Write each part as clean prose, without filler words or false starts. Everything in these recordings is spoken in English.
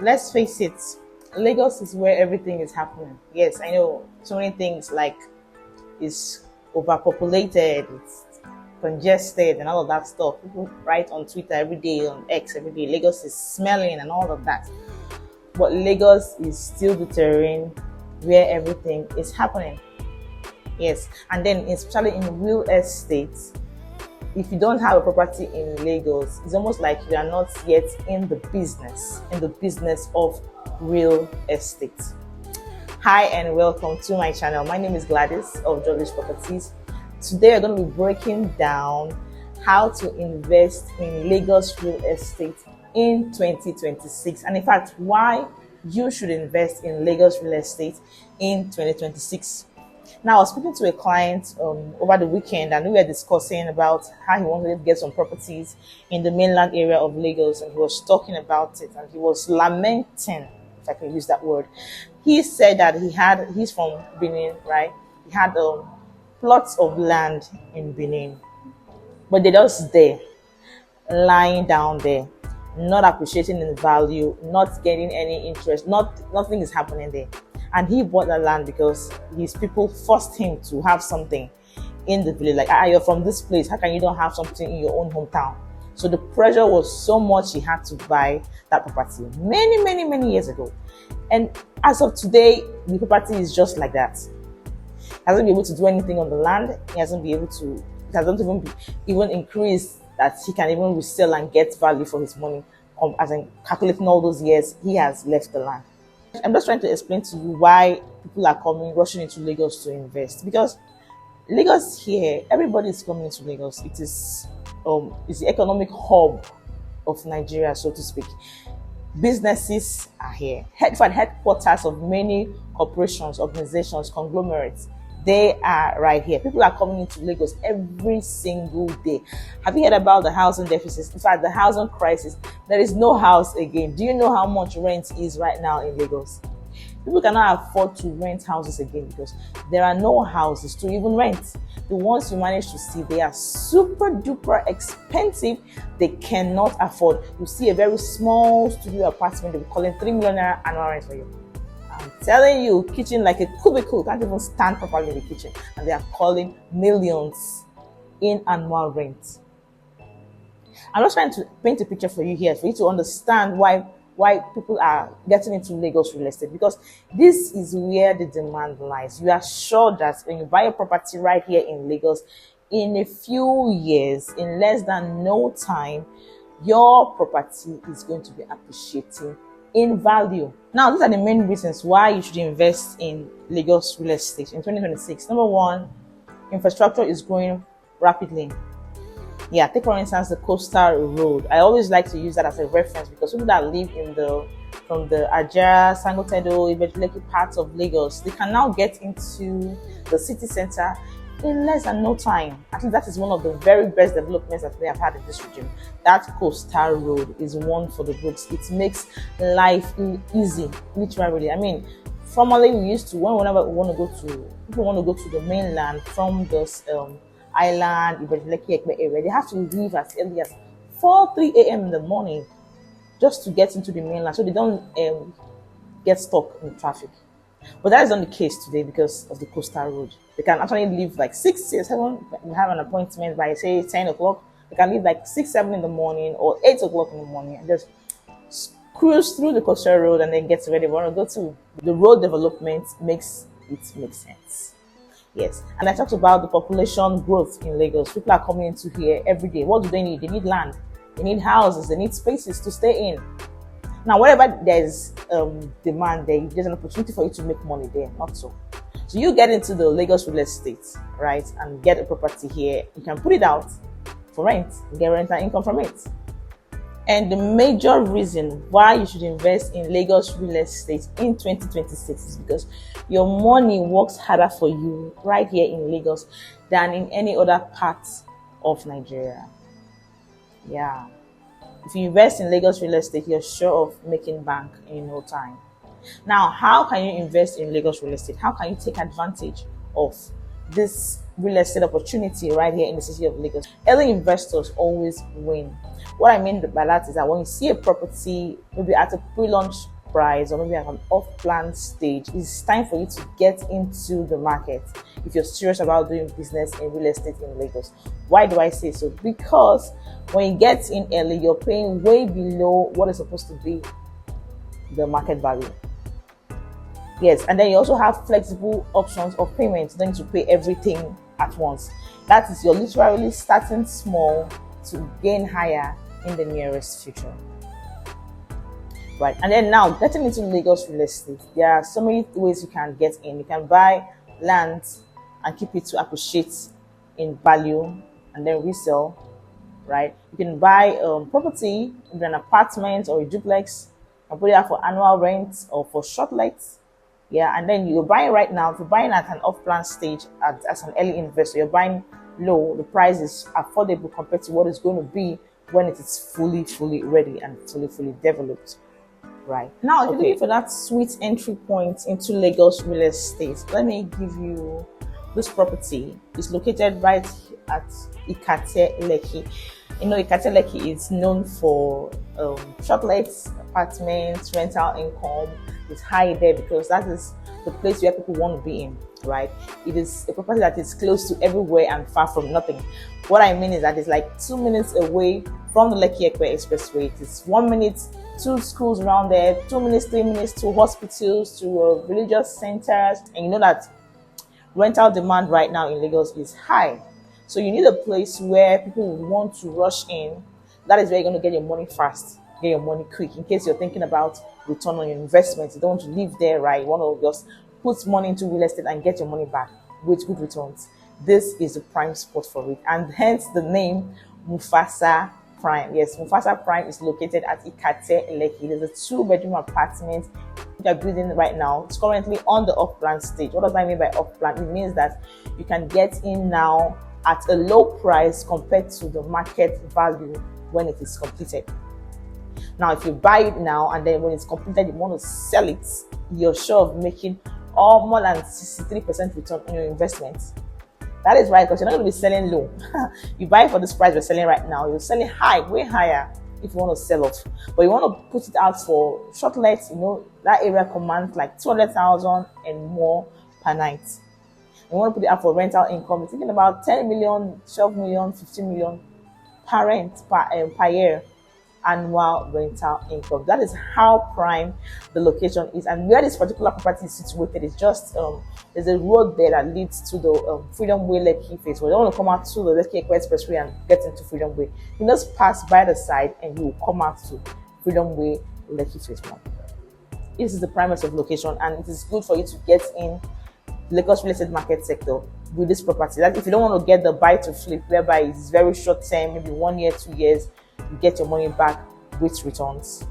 Let's face it, Lagos is where everything is happening. Yes, I know so many things like it's overpopulated, it's congested, and all of that stuff. People write on Twitter every day, on X every day. Lagos is smelling and all of that. But Lagos is still the terrain where everything is happening. Yes, and then especially in real estate, if you don't have a property in Lagos, it's almost like you are not yet in the business of real estate. Hi and welcome to my channel. My name is Gladys of Jolly's Properties. Today we're going to be breaking down how to invest in Lagos real estate in 2026, and in fact why you should invest in Lagos real estate in 2026. Now, I was speaking to a client over the weekend, and we were discussing about how he wanted to get some properties in the mainland area of Lagos, and he was talking about it, and he was lamenting, if I can use that word. He said that he's from Benin, right? He had plots of land in Benin, but they're just there, lying down there, not appreciating in value, not getting any interest, nothing is happening there. And he bought the land because his people forced him to have something in the village. Like, you're from this place, how can you don't have something in your own hometown? So the pressure was so much he had to buy that property many years ago. And as of today, the property is just like that. He hasn't been able to do anything on the land. He hasn't even increased that he can even resell and get value for his money. As in calculating all those years, he has left the land. I'm just trying to explain to you why people are rushing into Lagos to invest. Because Lagos here, everybody is coming into Lagos. It's the economic hub of Nigeria, so to speak. Businesses are here. Headquarters of many corporations, organizations, conglomerates, they are right here. People are coming into Lagos every single day. Have you heard about the housing deficit? In fact, the housing crisis. There is no house again. Do you know how much rent is right now in Lagos? People cannot afford to rent houses again because there are no houses to even rent. The ones you manage to see, they are super duper expensive. They cannot afford. You see a very small studio apartment, they'll be calling 3 million naira annual rent for you. I'm telling you, kitchen like a cubicle, can't even stand properly in the kitchen, and they are calling millions in annual rent. I'm just trying to paint a picture for you here, for you to understand why people are getting into Lagos real estate, because this is where the demand lies. You are sure that when you buy a property right here in Lagos, in a few years, in less than no time, your property is going to be appreciating in value. Now, these are the main reasons why you should invest in Lagos real estate in 2026. Number one, infrastructure is growing rapidly. Yeah, take for instance the coastal road. I always like to use that as a reference because people that live from the Ajah, Sangotedo, Lekki parts of Lagos, they can now get into the city center in less than no time. I think that is one of the very best developments that we have had in this region. That coastal road is one for the books. It makes life easy, literally. I mean, formerly we used to, whenever people want to go to the mainland from this island, Lekki area, they have to leave as early as 3 a.m. in the morning just to get into the mainland, so they don't get stuck in traffic. But that is not the case today because of the coastal road. They can actually leave like 6, 7, you have an appointment by say 10 o'clock. They can leave like 6, 7 in the morning or 8 o'clock in the morning and just cruise through the coastal road and then get to where they want to go to. The road development makes it make sense. Yes. And I talked about the population growth in Lagos. People are coming into here every day. What do they need? They need land. They need houses. They need spaces to stay in. Now, wherever there's demand, there's an opportunity for you to make money there, not so. So you get into the Lagos real estate, right, and get a property here. You can put it out for rent and get rental income from it. And the major reason why you should invest in Lagos real estate in 2026 is because your money works harder for you right here in Lagos than in any other part of Nigeria. Yeah. If you invest in Lagos real estate, you're sure of making bank in no time. Now, how can you invest in Lagos real estate? How can you take advantage of this real estate opportunity right here in the city of Lagos. Early investors always win. What I mean by that is that when you see a property, maybe at a pre-launch price or maybe at an off-plan stage, it's time for you to get into the market if you're serious about doing business in real estate in Lagos. Why do I say so? Because when you get in early, you're paying way below what is supposed to be the market value. Yes, and then you also have flexible options of payments. You don't need to pay everything at once. That is, you're literally starting small to gain higher in the nearest future. Right, and then now getting into Lagos real estate, there are so many ways you can get in. You can buy land and keep it to appreciate in value and then resell. Right, you can buy property, an apartment or a duplex, and put it out for annual rent or for short lets. Yeah, and then you're buying right now. If you're buying at an off-plan stage as an early investor, you're buying low. The price is affordable compared to what it's going to be when it is fully ready and fully developed. Right now, if you're looking for that sweet entry point into Lagos real estate, let me give you this property. It's located right at Ikate, Lekki. You know, Ikate, Lekki is known for shortlets, apartments, rental income. It's high there because that is the place where people want to be in, right? It is a property that is close to everywhere and far from nothing. What I mean is that it's like 2 minutes away from the Lekki Expressway. It is 1 minute, 2 schools around there, 2 minutes, 3 minutes to hospitals, to religious centers. And you know that rental demand right now in Lagos is high. So you need a place where people will want to rush in. That is where you're going to get your money fast, get your money quick. In case you're thinking about return on your investment, you don't want to live there, right? You want to just put money into real estate and get your money back with good returns. This is the prime spot for it. And hence the name MUFASA Prime. Yes, MUFASA Prime is located at Ikate, Lekki. There's a 2-bedroom apartment they're building right now. It's currently on the off-plan stage. What does that mean by off-plan? It means that you can get in now at a low price compared to the market value when it is completed. Now, if you buy it now and then when it's completed, you want to sell it, you're sure of making more than 63% return on your investment. That is right, because you're not going to be selling low. You buy it for this price you're selling right now. You're selling high, way higher if you want to sell off. But you want to put it out for short lets, you know, that area commands like 200,000 and more per night. You want to put it out for rental income. You're thinking about 10 million, 12 million, 15 million per rent per year. Annual rental income. That is how prime the location is, and where this particular property is situated is just there's a road there that leads to the Freedom Way Lekki phase. Well, you don't want to come out to the Lekki Expressway and get into Freedom Way. You just pass by the side and you will come out to Freedom Way Lekki phase 1. This is the primacy of location, and it is good for you to get in Lagos real estate market sector with this property. That if you don't want to get the buy to flip, whereby it's very short term, maybe 1 year, 2 years, you get your money back with returns,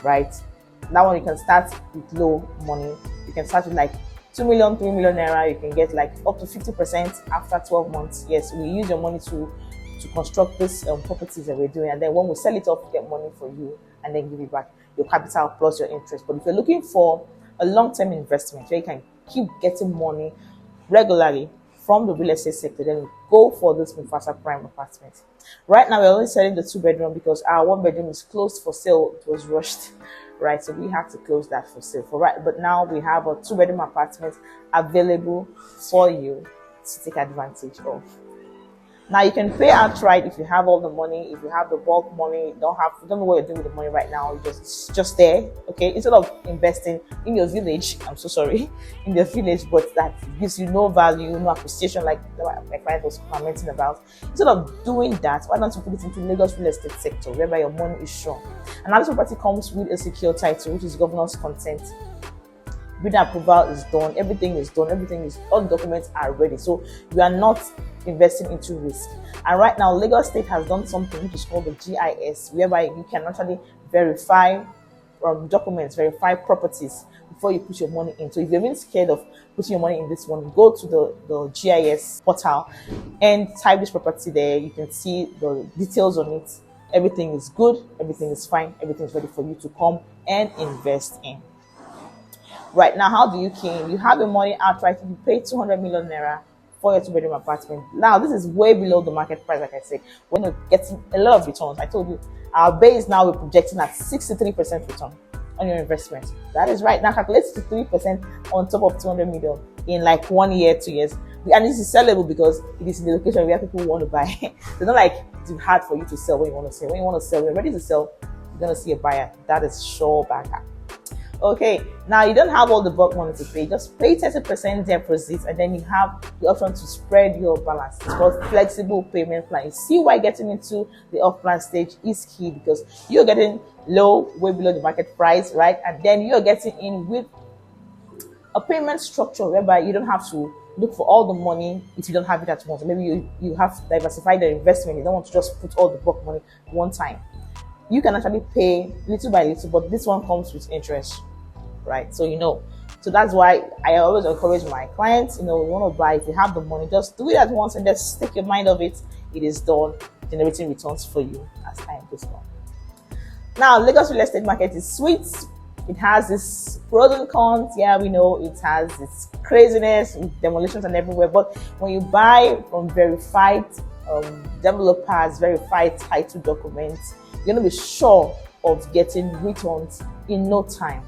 right? That one you can start with low money. You can start with like 2 million, 3 million naira. You can get like up to 50% after 12 months. Yes, we use your money to construct these properties that we're doing, and then when we sell it off, we get money for you and then give you back your capital plus your interest. But if you're looking for a long-term investment where you can keep getting money regularly from the real estate sector, then go for this MUFASA Prime apartment. Right now, we're only selling the 2-bedroom because our 1-bedroom is closed for sale. It was rushed, right? So we have to close that for sale. But now we have a 2-bedroom apartment available for you to take advantage of. Now you can pay outright if you have all the money. If you have the bulk money, you don't know what you're doing with the money right now. It's just there, okay? Instead of investing in your village, I'm so sorry, in your village, but that gives you no value, no appreciation, like my client was commenting about. Instead of doing that, why don't you put it into Lagos real estate sector, whereby your money is sure? And now this property comes with a secure title, which is governor's consent. Building approval is done, everything is done, all the documents are ready. So you are not investing into risk. And right now, Lagos State has done something which is called the GIS, whereby you can actually verify documents, verify properties before you put your money in. So if you're even scared of putting your money in this one, go to the GIS portal and type this property there. You can see the details on it. Everything is good, everything is fine, everything is ready for you to come and invest in. Right now, how do you key in? You have your money outright. You pay 200 million naira for your two-bedroom apartment. Now, this is way below the market price, like I said. We're not getting a lot of returns. I told you, our base now we're projecting at 63% return on your investment. That is right. Now, calculate 63% on top of 200 million in like 1 year, 2 years. And this is sellable because it is in the location where people want to buy. It's not like it's hard for you to sell when you want to sell. When you want to sell, when you're ready to sell, you're going to see a buyer. That is sure backer. Okay, now you don't have all the bulk money to pay. Just pay 30% deposit, and then you have the option to spread your balance. It's called flexible payment plan. You see why getting into the off-plan stage is key, because you're getting low, way below the market price, right? And then you're getting in with a payment structure whereby you don't have to look for all the money if you don't have it at once. Maybe you have to diversify the investment. You don't want to just put all the bulk money one time. You can actually pay little by little, but this one comes with interest, right? So so that's why I always encourage my clients, we want to buy, if you have the money, just do it at once and just take your mind off it. It is done, generating returns for you as time goes on. Now, Lagos real estate market is sweet. It has this pros and cons. Yeah, we know it has this craziness with demolitions and everywhere. But when you buy from verified developers, verified title documents, you're going to be sure of getting returns in no time.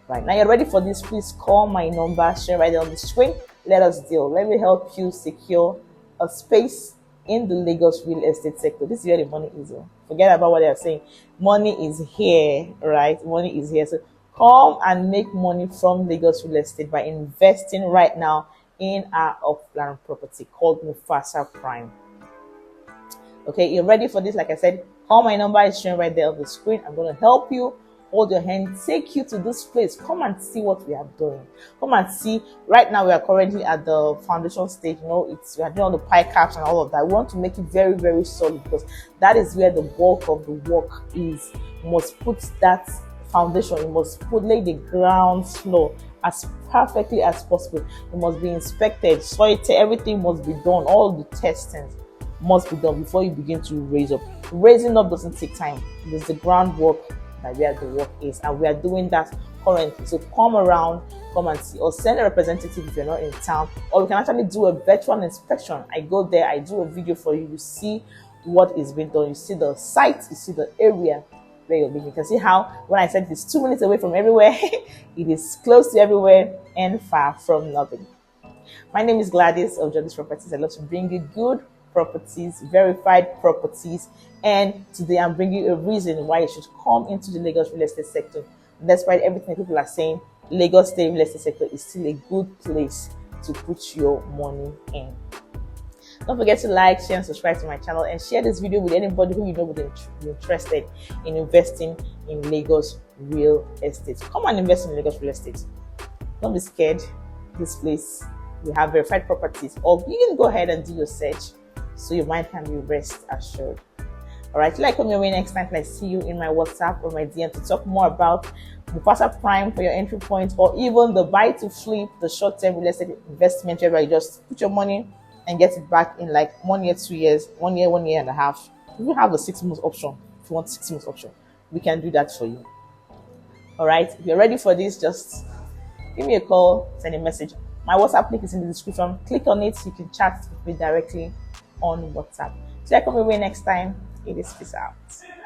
Right now, you're ready for this? Please call my number, share right there on the screen. Let us deal. Let me help you secure a space in the Lagos real estate sector. This is where the money is. Forget about what they are saying. Money is here, right? Money is here. So come and make money from Lagos real estate by investing right now in our off-plan property called MUFASA Prime. Okay, you're ready for this? Like I said, call my number is shown right there on the screen. I'm going to help you, hold your hand, take you to this place. Come and see what we are doing. Come and see. Right now, we are currently at the foundation stage. We are doing all the pie caps and all of that. We want to make it very, very solid, because that is where the bulk of the work is. You must put that foundation. You must lay the ground floor as perfectly as possible. It must be inspected. Soil, everything must be done. All the testings must be done before you begin to raise up. Raising up doesn't take time. There's the groundwork that where the work is, and we are doing that currently. So come around, come and see, or send a representative if you're not in town, or we can actually do a virtual inspection. I go there, I do a video for you. You see what is being done. You see the site, you see the area where you're being. You can see how when I said it's 2 minutes away from everywhere, it is close to everywhere and far from nothing. My name is Gladys of Judith Properties. I love to bring you good properties, verified properties, and today I'm bringing you a reason why you should come into the Lagos real estate sector. And despite everything people are saying, Lagos state real estate sector is still a good place to put your money in. Don't forget to like, share, and subscribe to my channel, and share this video with anybody who you know would be interested in investing in Lagos real estate. Come and invest in Lagos real estate. Don't be scared. This place, we have verified properties, or you can go ahead and do your search, so your mind can be rest assured. All right, like come your way next time. I see you in my WhatsApp or my DM to talk more about MUFASA Prime for your entry point, or even the buy to flip, the short-term real estate investment where you just put your money and get it back in like 1 year, 2 years, 1 year, 1 year and a half. We have a 6 months option. If you want 6 months option, we can do that for you. All right, if you're ready for this, just give me a call, send a message. My WhatsApp link is in the description. Click on it so you can chat with me directly on WhatsApp. So I come your way next time. It is peace out.